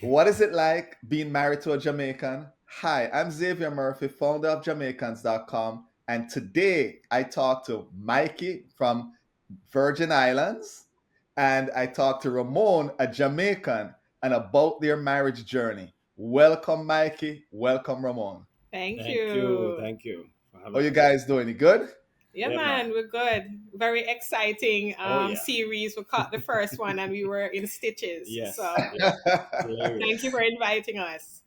What is it like being married to a Jamaican? Hi, I'm Xavier Murphy, founder of Jamaicans.com. And today I talk to Mikey from Virgin Islands and I talk to Ramone, a Jamaican, and about their marriage journey. Welcome, Mikey. Welcome, Ramone. Thank Thank you. you. Thank you for How having you us. guys doing? You good? Yeah, Yeah, man. man, we're good. Very exciting Oh, yeah. series. We caught the first one and we were in stitches. Yes. So Yes. thank you Hilarious. for inviting us.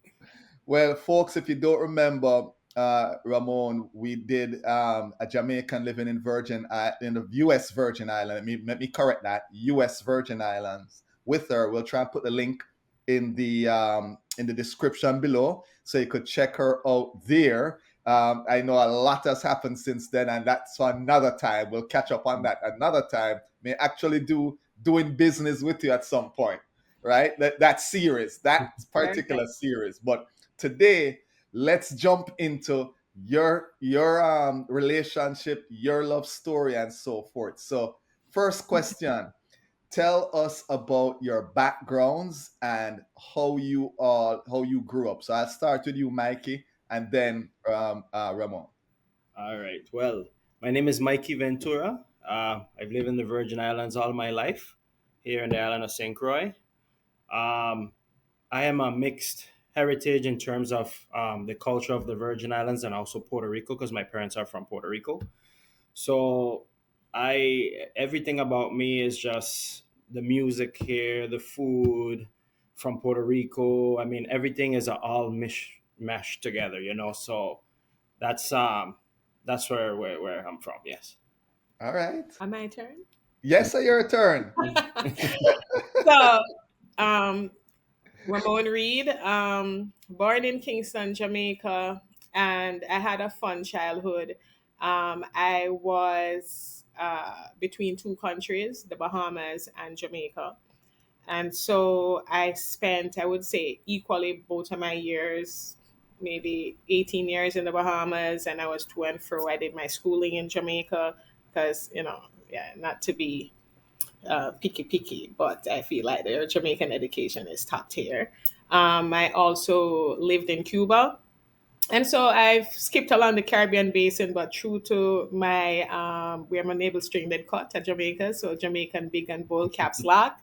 Well, folks, if you don't remember, Ramon, we did a Jamaican living in the U.S. Virgin Island. Let me correct that, U.S. Virgin Islands with her. We'll try and put the link in the description below so you could check her out there. I know a lot has happened since then, and that's for another time. We'll catch up on that another time. May actually doing business with you at some point, right? That series, that particular Perfect. series, but today let's jump into your relationship, your love story, and so forth. So first question, tell us about your backgrounds and how you grew up. So I'll start with you, Mikey, and then Ramon. All right. Well, my name is Mikey Ventura. I've lived in the Virgin Islands all my life, here in the island of St. Croix. Um, I am a mixed heritage in terms of the culture of the Virgin Islands and also Puerto Rico because my parents are from Puerto Rico. So everything about me is just the music here, the food from Puerto Rico. I mean, everything is all mashed together, you know. So that's um that's where I'm from. Yes. All right. My turn. Yes, sir, your turn. So, um, Ramon Reed, born in Kingston, Jamaica, and I had a fun childhood. I was between two countries, the Bahamas and Jamaica. And so I spent, I would say, equally both of my years, maybe 18 years in the Bahamas, and I was to and fro. I did my schooling in Jamaica because, yeah, not to be picky, but I feel like their Jamaican education is top tier. I also lived in Cuba, and so I've skipped along the Caribbean basin, but true to my where my navel string did cut at Jamaica, so Jamaican big and bold caps lock,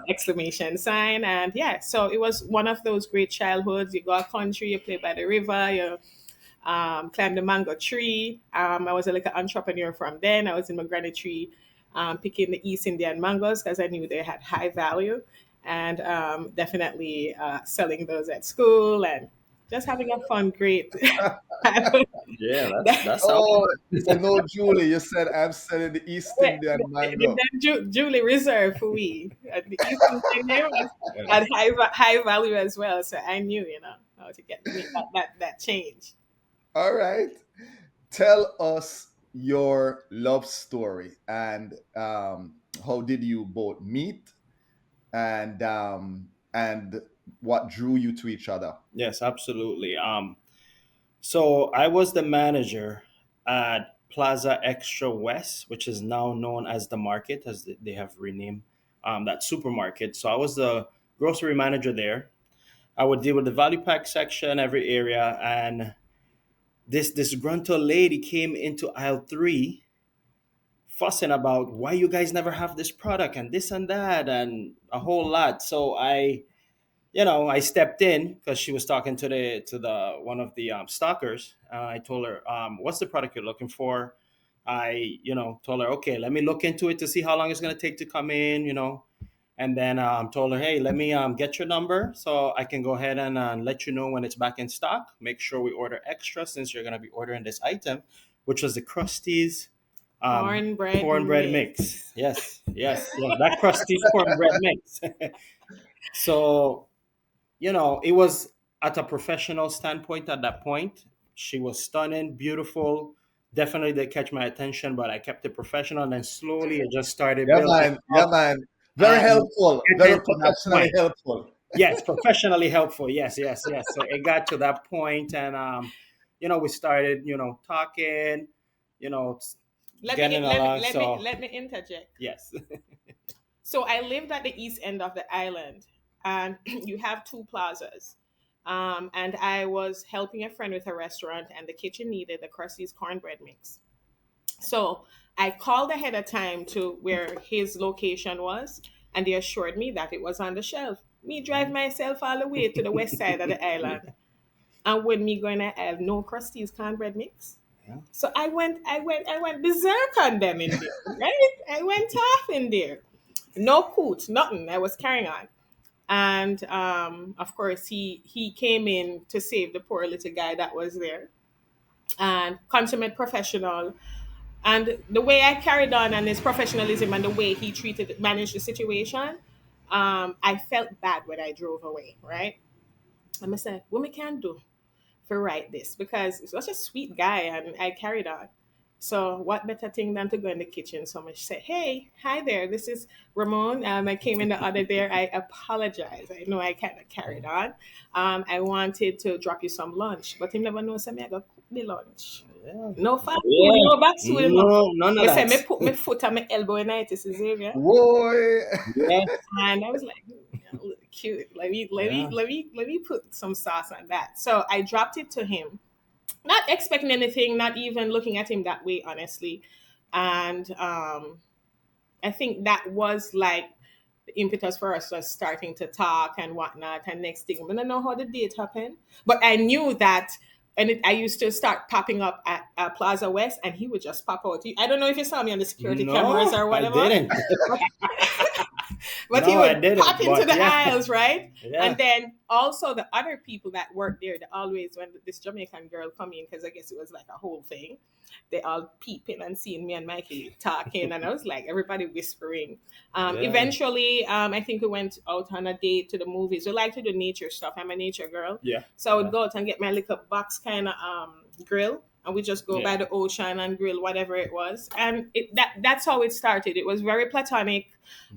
exclamation sign, and yeah, so it was one of those great childhoods. You go a country, you play by the river, you climb the mango tree. I was a little entrepreneur from then. I was in my granny tree picking the East Indian mangoes because I knew they had high value, and definitely selling those at school and just having a fun, great time. Yeah, that's awesome. Oh, so no, Julie, you said I'm selling the East Indian mango. Julie reserved for we. The East Indian was Yeah. had high value as well, so I knew how to get make that change. All right. Tell us your love story and how did you both meet and what drew you to each other. Yes, absolutely. So I was the manager at Plaza Extra West, which is now known as the Market, as they have renamed that supermarket. So I was the grocery manager there. I would deal with the value pack section, every area, and this grunter lady came into aisle three, fussing about why you guys never have this product and this and that and a whole lot. So I stepped in because she was talking to the one of the stalkers. I told her, "What's the product you're looking for?" I told her, "Okay, let me look into it to see how long it's gonna take to come in." And then told her, "Hey, let me get your number so I can go ahead and let you know when it's back in stock. Make sure we order extra since you're gonna be ordering this item, which was the Krusty's Cornbread cornbread mix. mix. Yes, yes, yes, that Krusty's cornbread mix." So it was at a professional standpoint at that point. She was stunning, beautiful. Definitely did catch my attention, but I kept it professional. And then slowly it just started Yeah, building man. Yeah, up man. Very and helpful. getting Very to that professionally point. helpful. Yes, professionally helpful. Yes, yes, yes. So it got to that point and we started, talking, you know, Let me getting let me along. let me So let me interject. yes. So I lived at the east end of the island. and you have two plazas. And I was helping a friend with a restaurant, and the kitchen needed a Krusty's cornbread mix. So I called ahead of time to where his location was, and they assured me that it was on the shelf. Me drive myself all the way to the west side of the island, and with me going to have no Krusty's cornbread mix. Yeah. So I went berserk on them in there, right? I went off in there. No coot, nothing. I was carrying on. And of course, he came in to save the poor little guy that was there. And consummate professional. And the way I carried on and his professionalism and the way he managed the situation, I felt bad when I drove away, right? And I said, what we can do for write this? Because he's such a sweet guy, and I carried on. So what better thing than to go in the kitchen? So much said, hey, hi there, this is Ramon. I came in the other day. I apologize. I know I kind of carried on. I wanted to drop you some lunch, but he never knows me. I got cook the lunch. Yeah. No fast food, Yeah. no back food. No, none of I said, me that. put my foot and my elbow in it. This is Xavier. Boy. Yeah. And I was like, look cute. Yeah. Let me put some sauce on that. So I dropped it to him, not expecting anything, not even looking at him that way, honestly. And I think that was like the impetus for us just starting to talk and whatnot. And next thing, I don't know how the date happened, but I knew that. And I used to start popping up at Plaza West, and he would just pop out. I don't know if you saw me on the security cameras No, or I whatever. didn't. But he No, I would didn't, pop into but the yeah. aisles, right? Yeah. And then also the other people that worked there, they always, when this Jamaican girl come in, because I guess it was like a whole thing, they all peeping and seeing me and Mikey talking, and I was like, everybody whispering. Yeah. Eventually, I think we went out on a date to the movies. We like to do nature stuff. I'm a nature girl. Yeah. So I would Yeah. go out and get my little box kind of grill, and we just go Yeah. by the ocean and grill whatever it was. And that's how it started. It was very platonic.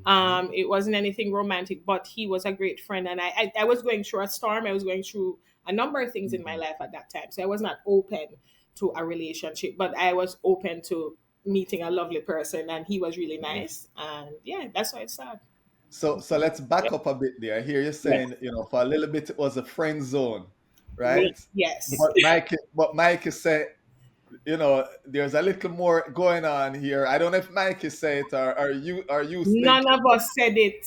It wasn't anything romantic, but he was a great friend. And I was going through a storm. I was going through a number of things in my life at that time. So I was not open to a relationship, but I was open to meeting a lovely person, and he was really nice. And yeah, that's how it started. So let's back Yeah. up a bit there. I hear you Yeah. saying, for a little bit it was a friend zone, right? Yes. But Mike is saying, there's a little more going on here. I don't know if Mike is saying it, or are you None thinking, of us said it.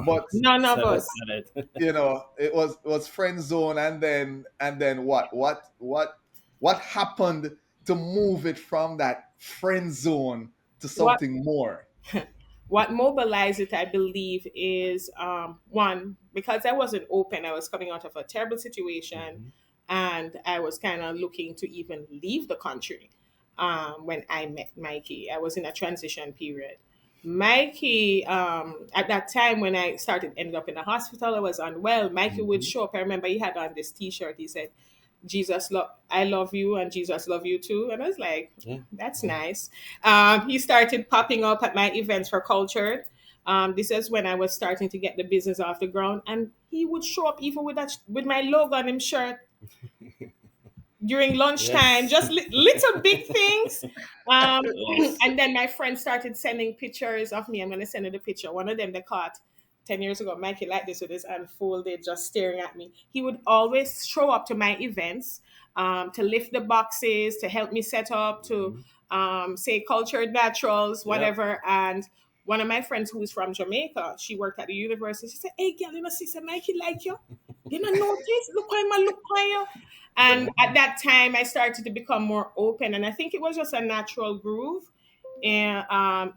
but None of Said it, us. said it. it was friend zone, and then what happened to move it from that friend zone to What something more? what mobilized it, I believe, is one, because I wasn't open. I was coming out of a terrible situation, Mhm. and I was kind of looking to even leave the country. When I met Mikey, I was in a transition period. Mikey, at that time when I ended up in the hospital, I was unwell. Mikey would Mhm. show up. I remember he had on this T-shirt. He said, I love you, and Jesus love you too. And I was like, Yeah. that's nice. He started popping up at my events for Cultured. This is when I was starting to get the business off the ground, and he would show up even with my logo on his shirt during lunchtime, Yes. just little big things. Um, Yes. and then my friends started sending pictures of me. I'm going to send you the picture. One of them they caught 10 years ago, Mikey like this with his hand folded, just staring at me. He would always show up to my events, to lift the boxes, to help me set up, to Mhm. say cultured naturals, Yep. whatever. And one of my friends who is from Jamaica, she worked at the university. She said, hey, girl, sister Mikey like you. You don't notice? Look how him look how you. And at that time, I started to become more open. And I think it was just a natural groove and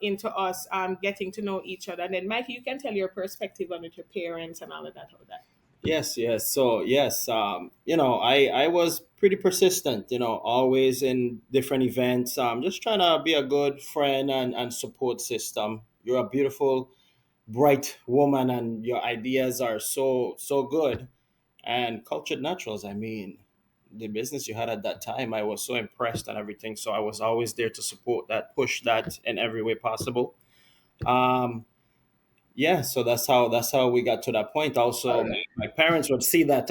into us getting to know each other. And then, Mikey, you can tell your perspective on with your parents and all of that. All of that. Yes, yes. So yes, I was pretty persistent. Always in different events. Just trying to be a good friend and support system. You're a beautiful, bright woman, and your ideas are so good. And cultured naturals. I mean, the business you had at that time, I was so impressed and everything. So I was always there to support that, push that in every way possible. Um, yeah, so that's how we got to that point. Also, my parents would see that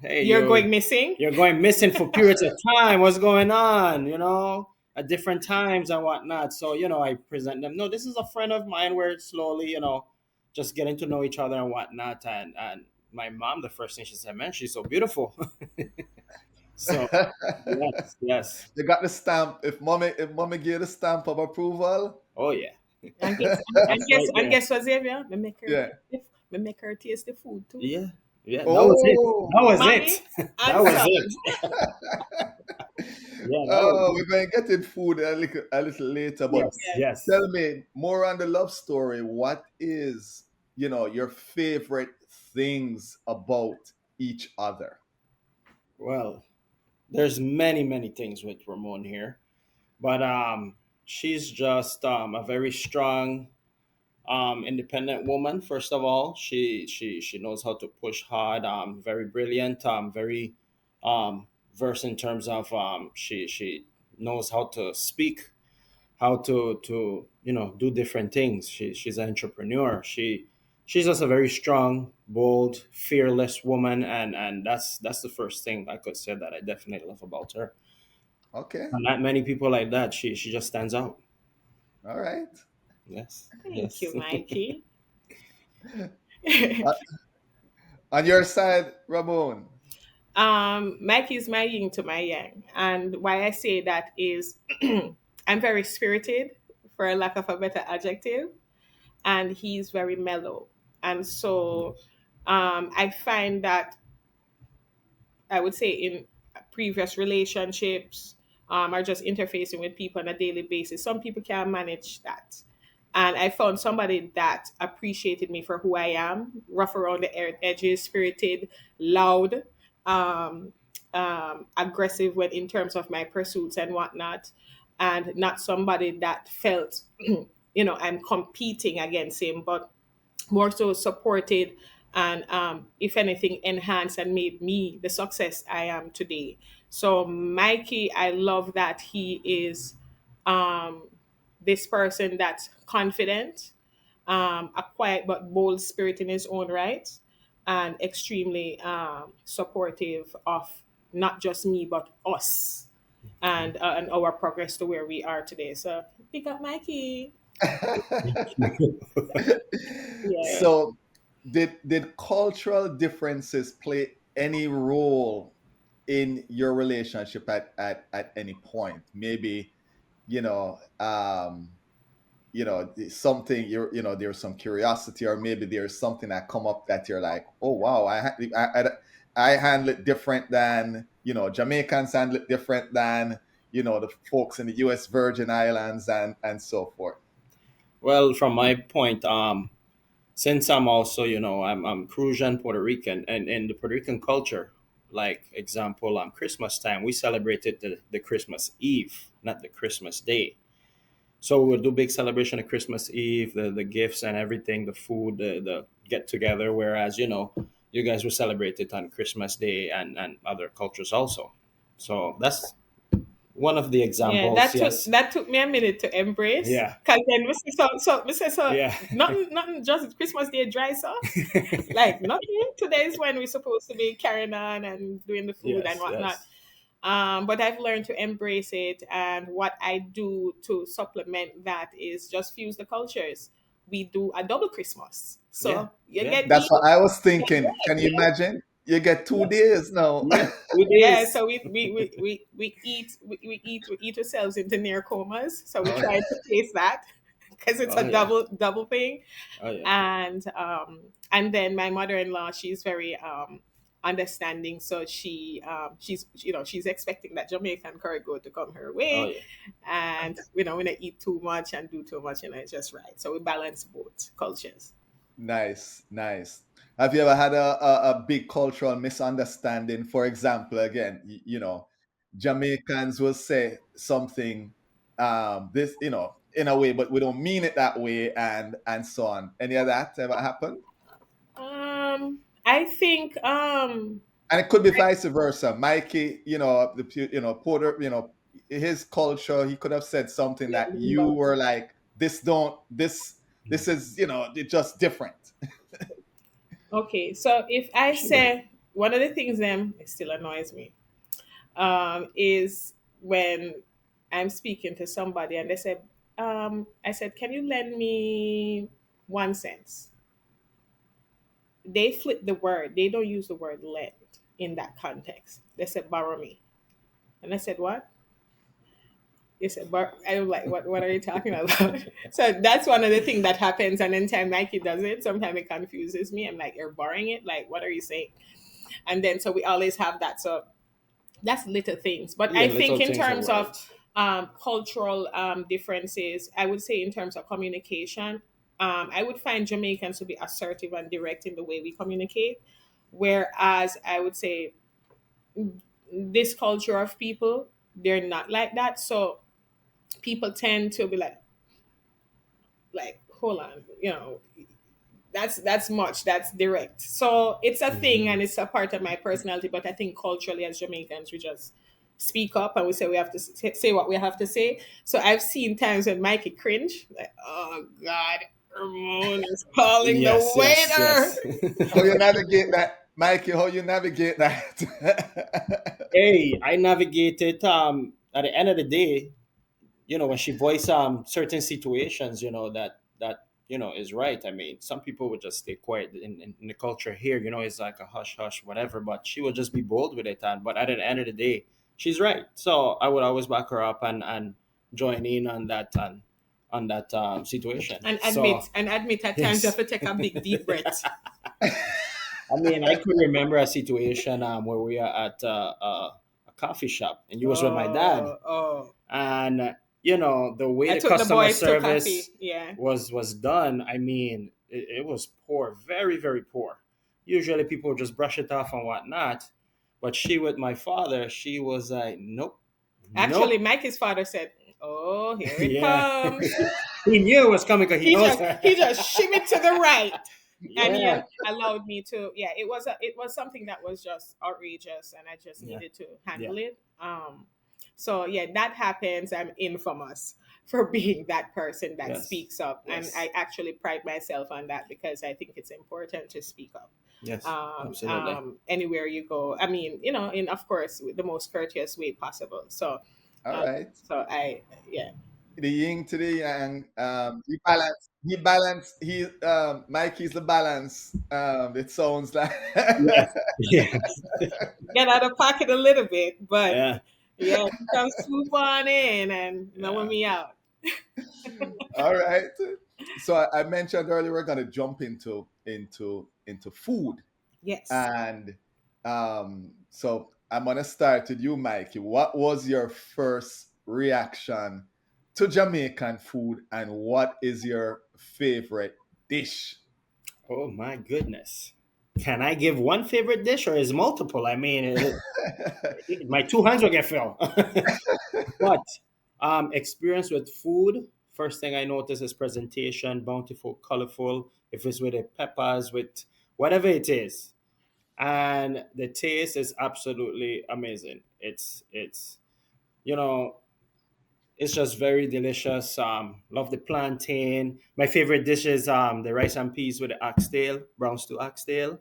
hey, You're going missing? you're going missing for periods of time. What's going on? At different times and whatnot. So I present them. No, this is a friend of mine. Where slowly, just getting to know each other and whatnot. And my mom, the first thing she said, "Man, she's so beautiful." So yes, yes, You got the stamp. If mommy gave the stamp of approval, oh yeah, And guess that's right and there. guess what, Xavier? yeah. Me make her taste the food too. Yeah, yeah, that was it. That Oh, was it. Mommy That and was son. it. Yeah, that was oh, it. we're going to get in food a little later, but Yes, Yeah. yes. tell me more on the love story. What is, your favorite things about each other? Well, there's many, many things with Ramon here, but she's just a very strong, independent woman. First of all, she knows how to push hard. Very brilliant. Very versed in terms of she knows how to speak, how to do different things. She's an entrepreneur. She's just a very strong, bold, fearless woman, and that's the first thing I could say that I definitely love about her. Okay. And not many people like that. She just stands out. All right. Yes, Thank you, yes. Mikey. Uh, on your side, Ramon. Mikey is my yin to my yang, and why I say that is, I'm very spirited, for a lack of a better adjective, and he's very mellow, and so I find that I would say in previous relationships, are just interfacing with people on a daily basis. Some people can manage that. And I found somebody that appreciated me for who I am, rough around the edges, spirited, loud, um, aggressive when in terms of my pursuits and whatnot, and not somebody that felt, I'm competing against him, but more so supported and, if anything, enhanced and made me the success I am today. So Mikey, I love that he is, um, this person that's confident, a quiet but bold spirit in his own right, and extremely, supportive of not just me but us, and our progress to where we are today. So pick up Mikey. Yeah. So, did cultural differences play any role in your relationship at any point? Maybe, you know, um, something there's some curiosity, or maybe there's something that come up that you're like, oh wow, I handle it different than, Jamaicans handle it different than, the folks in the U.S. Virgin Islands and so forth. Well, from my point, since I'm also, I'm Crucian Puerto Rican, and in the Puerto Rican culture, like example, Christmas time, we celebrated the Christmas Eve, not the Christmas Day. So we'll do big celebration of Christmas Eve, the gifts and everything, the food, the get together. Whereas, you guys will celebrate it on Christmas Day and other cultures also. So that's one of the Yeah, examples. Yes. that took me a minute to embrace. Yeah. Cause then we say so Yeah. nothing just Christmas Day dry sauce. Like nothing. Today is when we're supposed to be carrying on and doing the food and Yes. whatnot. Yes. But I've learned to embrace it, and what I do to supplement that is just fuse the cultures. We do a double Christmas. Yeah. So you Yeah. get That's Eve, what I was you get thinking. Can bread. you imagine? You get two Yes. days now. Yeah. 2 days. Yeah, so we eat ourselves into near comas. So we Oh try yeah. to taste that because it's Oh a yeah. double thing. Oh yeah. And then my mother-in-law, she's very, understanding. So she's expecting that Jamaican curry goat to come her Oh way, yeah. and we don't eat too much and do too much, it's just right. So we balance both cultures. Nice, nice. Have you ever had a big cultural misunderstanding? For example, again, Jamaicans will say something, this, in a way, but we don't mean it that way, and so on. Any of that ever happened? I think, And it could be vice versa. Mikey, Porter, his culture, he could have said something that you were like, this is, it's just different. okay, so if I Sure. say one of the things them it still annoys me, is when I'm speaking to somebody and they said, I said, can you lend me 1 cent? they flip the word. They don't use the word lend in that context. They said borrow me. And I said, what? They said, I was like, what are you talking about? So that's one of the things that happens. And anytime Mikey does it, sometimes it confuses me. I'm like, you're borrowing it? Like, what are you saying? And then so we always have that. So that's little things. But Yeah, I little think in things are terms of words. cultural differences, I would say in terms of communication, I would find Jamaicans to be assertive and direct in the way we communicate. Whereas I would say this culture of people, they're not like that. So people tend to be like, hold on, that's much, that's direct. So it's a thing Hmm. and it's a part of my personality. But I think culturally as Jamaicans, we just speak up and we say we have to say what we have to say. So I've seen times when Mikey cringe, like, oh God, Ramon is calling the Yes, yes, waiter. yes. How you navigate that, Mikey? How you navigate that? Hey, I navigated. At the end of the day, when she voiced certain situations, that is right. I mean, some people would just stay quiet in the culture here. It's like a hush hush, whatever. But she would just be bold with it, but at the end of the day, she's right. So I would always back her up and join in on that situation. And So admit at times you have yes. to take a big deep breath. I mean, I could remember a situation where we are at a coffee shop, and you was with my dad, Oh. and the way I the took the customer boys to coffee. service Yeah. was done. I mean, it was poor, very very poor. Usually people just brush it off and whatnot, but she with my father, she was like, nope, Actually, nope. Mikey's father said, "Oh, here it Yeah. comes." He knew it was coming because he He knows just her. he just shimmied to the right, and he Yeah, allowed me to. Yeah, it was something that was just outrageous, and I just yeah, needed to yeah. handle it. So yeah, that happens. I'm infamous for being that person that Yes, speaks up, and yes, I actually pride myself on that because I think it's important to speak up. yes, absolutely. Anywhere you go, I mean, in of course the most courteous way possible. So, All um, right. so I yeah. The yin to the yang. He balance. He balance. Mikey's the balance. It sounds like. Yes, yes, Get out of pocket a little bit, but yeah, yeah, you can swoop on in and lower yeah. me out. All right. So I mentioned earlier we're gonna jump into food, Yes. and so I'm gonna start with you, Mikey. What was your first reaction to Jamaican food, and what is your favorite dish? Oh my goodness. Can I give one favorite dish or is multiple? I mean, my two hands will get filled. But experience with food, first thing I notice is presentation, bountiful, colorful. If it's with the peppers, with whatever it is, and the taste is absolutely amazing. It's you know it's just very delicious. Love the plantain. My favorite dish is the rice and peas with the oxtail, brown stew oxtail.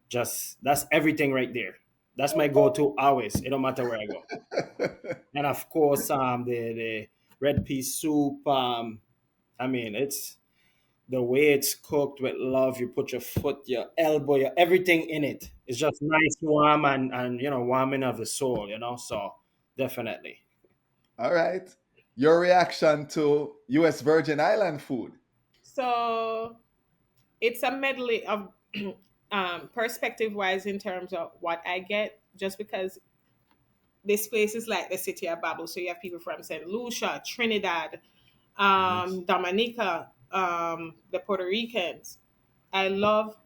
Just that's everything right there. That's my go-to always. It don't matter where I go. And of course, the red pea soup. I mean, it's the way it's cooked with love. You put your foot, your elbow, your everything in it. It's just nice, warm, and warming of the soul. So definitely. All right. Your reaction to U.S. Virgin Island food? So it's a medley of perspective wise in terms of what I get, just because this place is like the city of Babel. So you have people from St. Lucia, Trinidad, Yes. Dominica, the Puerto Ricans. I love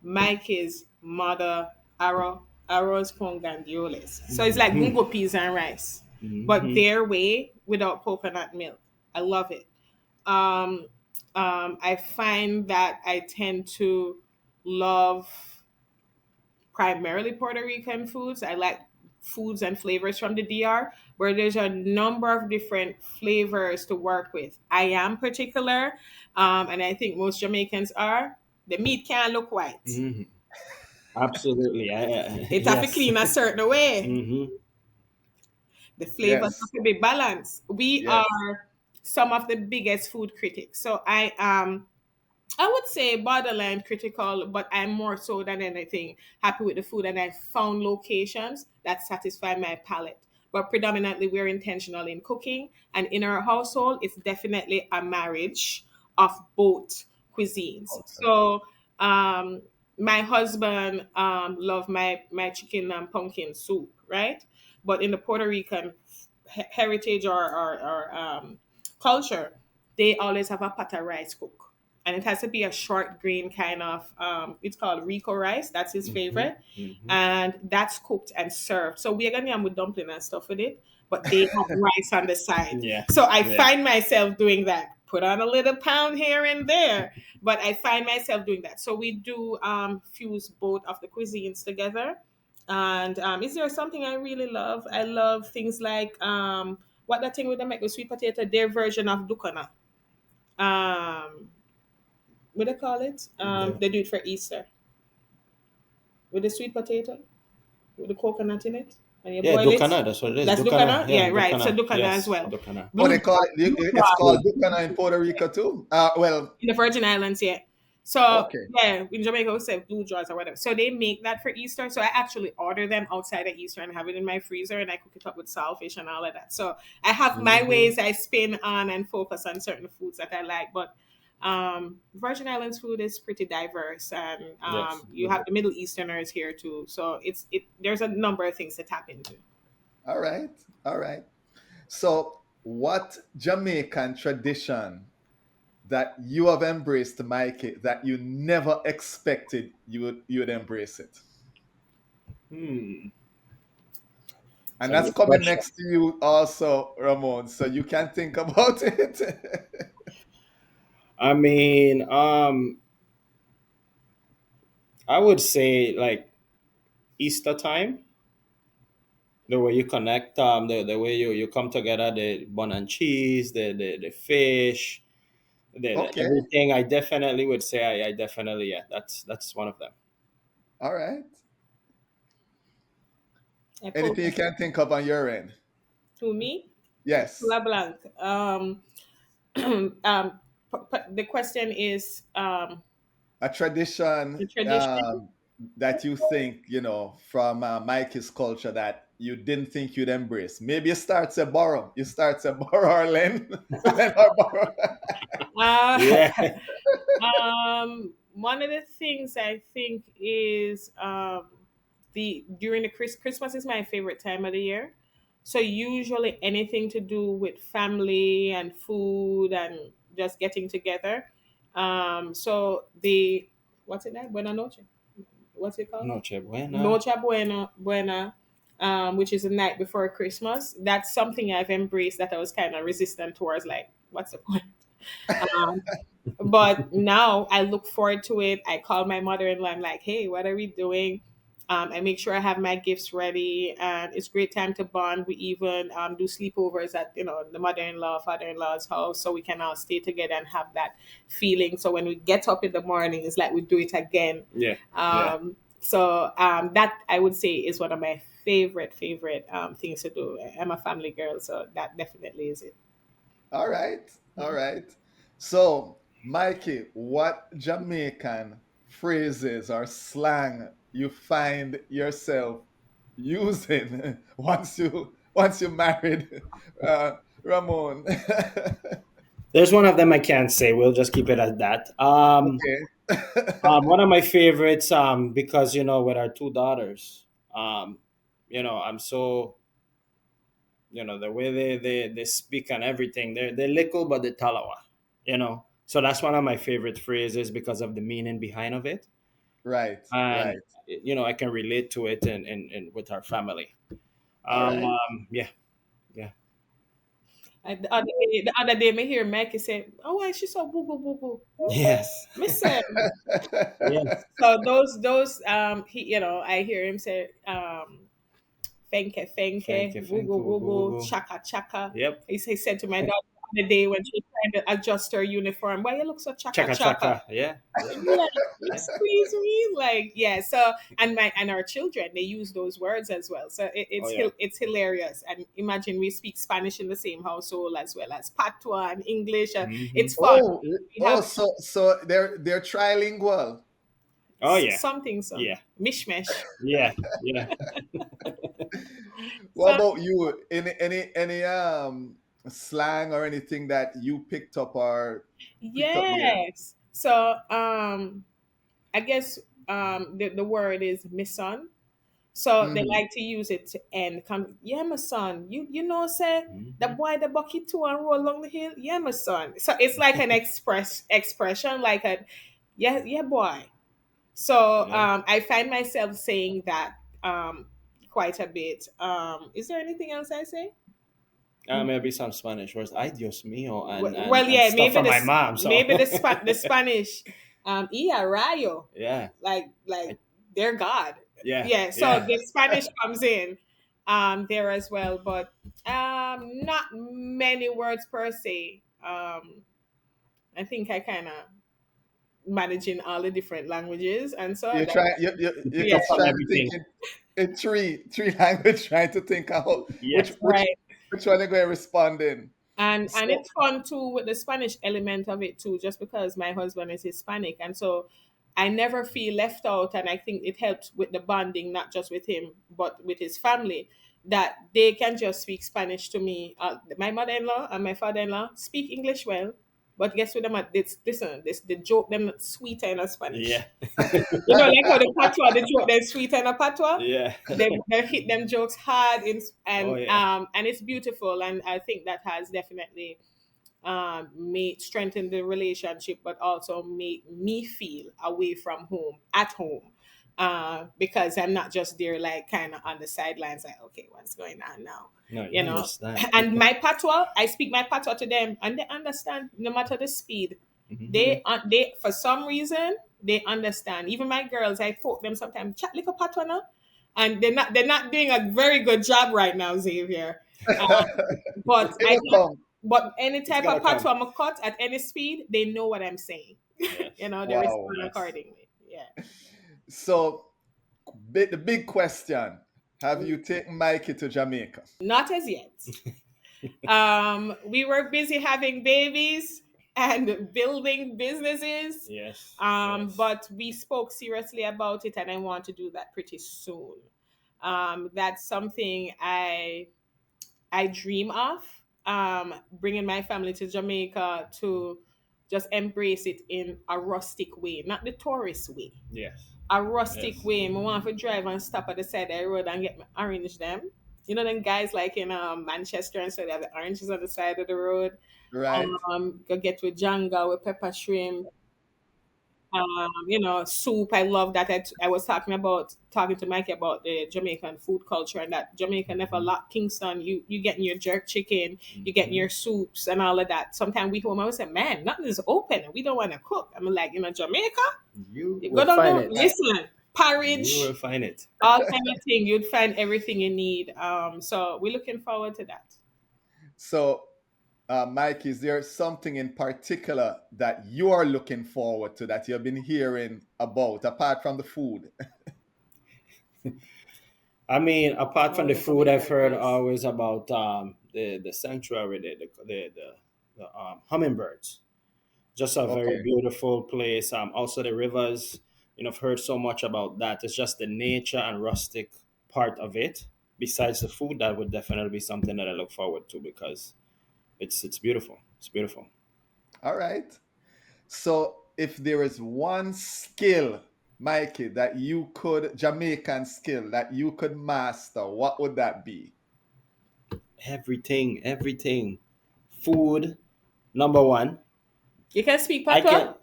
Mikey's mother arroz con gandules. So it's like Hmm. bungo peas and rice, but Hmm. their way without coconut milk. I love it. Um, I find that I tend to love primarily Puerto Rican foods. I like foods and flavors from the DR, where there's a number of different flavors to work with. I am particular, and I think most Jamaicans are. The meat can't look white. Hmm. Absolutely. It have to Yes. clean a certain way. Hmm. The flavors have Yes. to be balanced. We Yes. are some of the biggest food critics. So I am. I would say borderline critical, but I'm more so than anything happy with the food, and I found locations that satisfy my palate. But predominantly, we're intentional in cooking, and in our household, it's definitely a marriage of both cuisines. Okay. So, um, my husband love my chicken and pumpkin soup, right? But in the Puerto Rican heritage or culture, they always have a pata rice cook, and it has to be a short green kind of it's called rico rice. That's his Hmm. favorite, Hmm. and that's cooked and served. So we're gonna yam with dumpling and stuff with it, but they have rice on the side. Yeah, So I yeah. find myself doing that, put on a little pound here and there, but I find myself doing that. So we do fuse both of the cuisines together. And is there something I really love? I love things like what that thing with them make the sweet potato, their version of dukana. um what they call it? The, They do it for Easter with the sweet potato with the coconut in it, and you yeah, boil it. Dukana. That's what it is. That's Dukana. dukana, Yeah, yeah, right. So Dukana. dukana as Yes, well. Dukana. Oh, Blue they call jar, it. blue It's jar called Bucana in Puerto Rico too. Well, in the Virgin Islands, yeah. So okay. yeah, in Jamaica we say blue jars or whatever. So they make that for Easter. So I actually order them outside of Easter and have it in my freezer, and I cook it up with saltfish and all of that. So I have my Hmm. ways I spin on and focus on certain foods that I like, but Virgin Islands food is pretty diverse, and Yes. you have the Middle Easterners here too. So it there's a number of things to tap into. All right. All right. So, what Jamaican tradition that you have embraced, Mikey, that you never expected you would embrace it? Hmm. It's And a that's good coming question. next to you also, Ramon. So you can think about it. I mean, I would say like Easter time, the way you connect, the way you come together, the bun and cheese, the fish, Okay. everything. I definitely would say I definitely, yeah, that's one of them. All right. I pulled Anything you can think of on your end? to me, Yes. la blanc. The question is A tradition the tradition. that you think, from Mikey's culture that you didn't think you'd embrace. Maybe you start to borrow. You start to borrow or lend. Lend or borrow. Uh, Yeah. one of the things I think is the during the Christmas is my favorite time of the year. So usually anything to do with family and food and just getting together. So the what's it like? Buena noche. What's it called? Noche buena. Noche buena, which is the night before Christmas. That's something I've embraced that I was kind of resistant towards. Like, what's the point? Um, but now I look forward to it. I call my mother-in-law. I'm like, hey, what are we doing? I make sure I have my gifts ready, and it's great time to bond. We even do sleepovers at the mother-in-law, father-in-law's house, so we can all stay together and have that feeling. So when we get up in the morning, it's like we do it again. Yeah. Yeah. So that I would say is one of my favorite things to do. I'm a family girl, so that definitely is it. All right. All right. So, Mikey, what Jamaican phrases or slang you find yourself using once you married Ramon? There's one of them I can't say. We'll just keep it at that. Okay. One of my favorites, because with our two daughters, I'm so the way they speak and everything. They're little but they're talawa, So that's one of my favorite phrases because of the meaning behind of it, Right. and Right. I can relate to it and with our family. All right. Yeah, yeah. The other day, me hear Mikey say, "Oh, why she so boo boo boo boo?" Yes. Me say, Yes. so those he I hear him say fenke Thank fenke you, thank wugu you. Go, go, wugu go. chaka chaka. Yep. He said to my daughter the day when she's trying to adjust her uniform. Why you look so chaka Chaka chaka? chaka. Yeah. Yeah. She'd be like, Yeah. excuse me, like yeah. So and our children they use those words as well. So Oh yeah. it's hilarious. And imagine we speak Spanish in the same household as well as patois and English. Hmm. It's fun. Oh, We have so they're trilingual. Oh yeah. something Yeah. mishmash. Yeah. Yeah. What So about you? Any slang or anything that you picked up there? yes. So I guess the word is mission. So they Hmm. like to use it to end. Come, yeah, my son. You know, say the Hmm. boy the bucket too and roll along the hill. Yeah, my son. So it's like an expression, like a yeah, boy. So Yeah. I find myself saying that quite a bit. Is there anything else I say? Maybe some Spanish words. Ay, Dios mío, Well, and yeah, stuff from my mom. So maybe the Spanish, yeah, rayo, yeah. like I, their God. yeah. Yeah, so Yeah. the Spanish comes in there as well, but not many words per se. I think I kind of managing all the different languages, and so You that try you yeah, Pick up kids from trying to think everything. in three language, trying to think out Yeah. right. which one they're going to respond in. And So it's fun too with the Spanish element of it too, just because my husband is Hispanic, and so I never feel left out, and I think it helps with the bonding, not just with him but with his family, that they can just speak Spanish to me. My mother-in-law and my father-in-law speak English well, but guess what? Them at this listen, this the joke them sweeter in a Spanish. Yeah. You know, like how the patois, the joke them sweeter in a patois. Yeah. They hit them jokes hard in, Oh yeah. and it's beautiful, and I think that has definitely made strengthen the relationship, but also make me feel away from home at home, because I'm not just there like kind of on the sidelines, like okay, what's going on now, No, you you know. understand. And my patois, I speak my patois to them, and they understand no matter the speed. Hmm. They for some reason they understand. Even my girls, I poke them sometimes. Chat little patois now, and they're not doing a very good job right now, Xavier. But I it'll can, come. but any It's type gonna of come. patois I'm cut at any speed, they know what I'm saying. Yes. You know, they Wow. respond Yes. accordingly. Yeah. So the big question: have you taken Mikey to Jamaica? Not as yet. We were busy having babies and building businesses. Yes. Yes. But we spoke seriously about it, and I want to do that pretty soon. That's something I dream of, bringing my family to Jamaica to just embrace it in a rustic way, not the tourist way. Yes. A rustic Yes. way. I want to drive and stop at the side of the road and get my orange them. You know, them guys like in Manchester, and so they have the oranges on the side of the road. Right. Go get with janga with pepper shrimp, soup. I love that. I was talking to Mikey about the Jamaican food culture, and that Jamaica never Hmm. lack Kingston. You getting your jerk chicken, you getting Hmm. your soups and all of that. Sometimes we home, I would say, man, nothing is open and we don't want to cook. I'm like, Jamaica, You you go will down find there, it. listen, You will porridge, find it. all kind of thing. You'd find everything you need. So we're looking forward to that. So Mike, is there something in particular that you are looking forward to that you've been hearing about, apart from the food? I mean, apart from Oh, the you're food, coming to I've the heard place. always about the sanctuary, the hummingbirds. Just a very Okay. beautiful place. Also the rivers. I've heard so much about that. It's just the nature and rustic part of it. Besides the food, that would definitely be something that I look forward to because it's beautiful. It's beautiful. All right. So if there is one skill, Mikey, that you could, Jamaican skill that you could master, what would that be? Everything, everything. Food, number one. You can speak I patois? can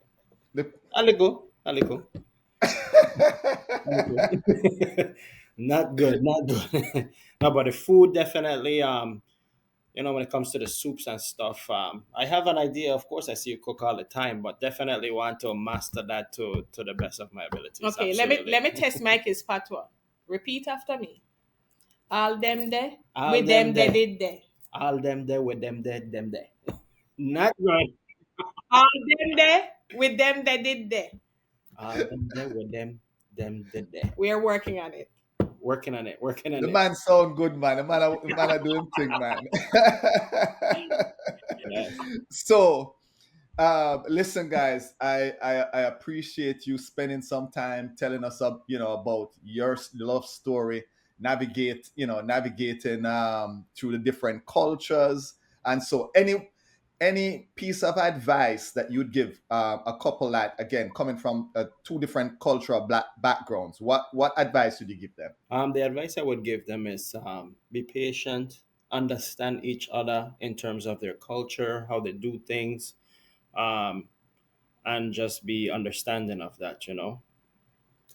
The- a little. Not good, not good. No, but the food definitely. When it comes to the soups and stuff, I have an idea. Of course, I see you cook all the time, but definitely want to master that to the best of my abilities. Okay, let Absolutely. me test Mikey's patois. Repeat after me. All them there, All with them them they there, did there. all them there with them there, them there. Not right. All them there, with them they did there. All them there with them did there. We are working on it. Working on it, working on The it. man sound good, man. The man are doing thing, man. Yes. So, listen, guys, I appreciate you spending some time telling us up, about your love story, navigating through the different cultures. And so, any piece of advice that you'd give a couple that, again, coming from two different cultural black backgrounds, what advice would you give them? The advice I would give them is be patient, understand each other in terms of their culture, how they do things, um, and just be understanding of that, Okay.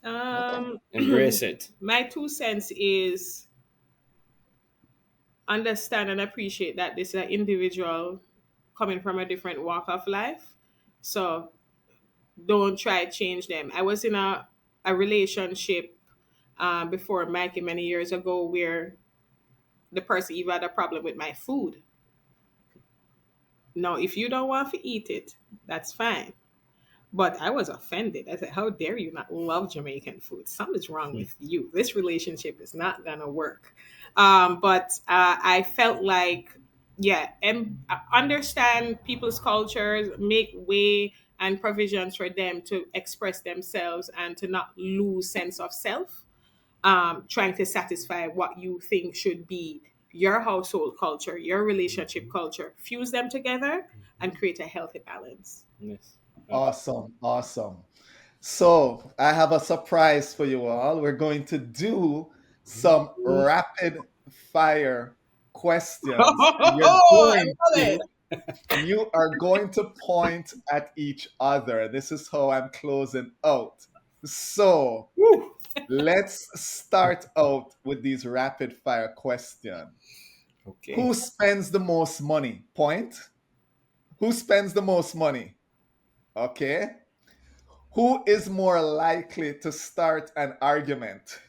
Um, Embrace it. my 2 cents is understand and appreciate that this is an individual coming from a different walk of life. So don't try to change them. I was in a relationship before Mikey many years ago where the person even had a problem with my food. Now, if you don't want to eat it, that's fine. But I was offended. I said, "How dare you not love Jamaican food? Something's wrong with you. This relationship is not gonna work." But I felt like, yeah, and understand people's cultures, make way and provisions for them to express themselves and to not lose sense of self. Trying to satisfy what you think should be your household culture, your relationship culture. Fuse them together and create a healthy balance. Yes. Awesome, awesome. So I have a surprise for you all. We're going to do some rapid fire questions. I love it. You are going to point at each other. This is how I'm closing out. So Woo. let's start out with these rapid fire questions. Okay. Who spends the most money? Point. Who spends the most money? Okay. Who is more likely to start an argument?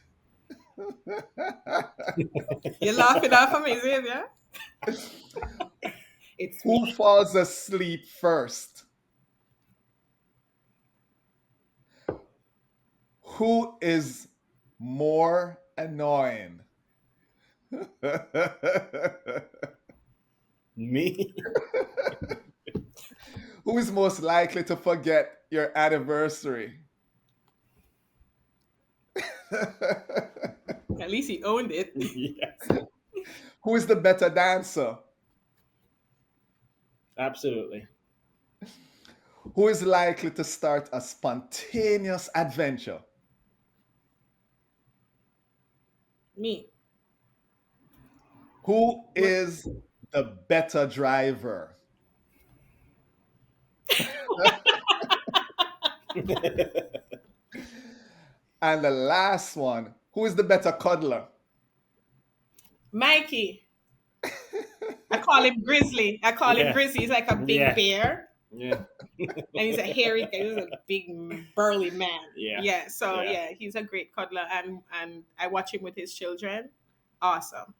You're laughing off of me, Xavier. It's Who me. falls asleep first? Who is more annoying? Me. Who is most likely to forget your anniversary? At least he owned it. Yes. Who is the better dancer? Absolutely. Who is likely to start a spontaneous adventure? Me. Who What? is the better driver? And the last one, who is the better cuddler? Mikey. I call him Grizzly. I call him Yeah. Grizzly. He's like a big Yeah. bear. Yeah. And he's a hairy guy. He's a big burly man. Yeah. Yeah. So Yeah. yeah, he's a great cuddler and I watch him with his children. Awesome.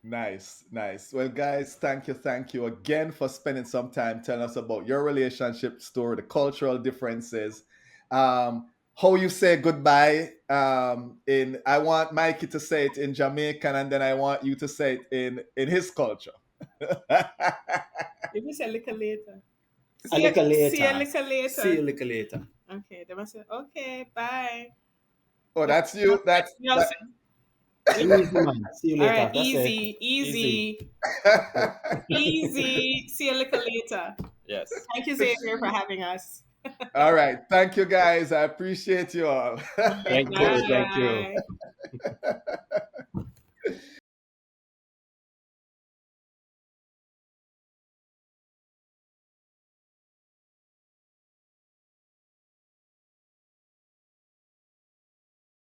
Nice, nice. Well, guys, thank you again for spending some time telling us about your relationship story, the cultural differences, how you say goodbye. In I want Mikey to say it in Jamaican, and then I want you to say it in his culture. If you say a little later. A little See you a later. little See you later. a little later. Okay. They must say, okay, bye. Oh, No, that's no, you. That's no, that. say, Easy, man. See you all right, later. That's it. easy, Easy. easy, easy. See you a little later. Yes. Thank you, Xavier, for having us. All right. Thank you, guys. I appreciate you all. All right, Thank you. Thank you. bye.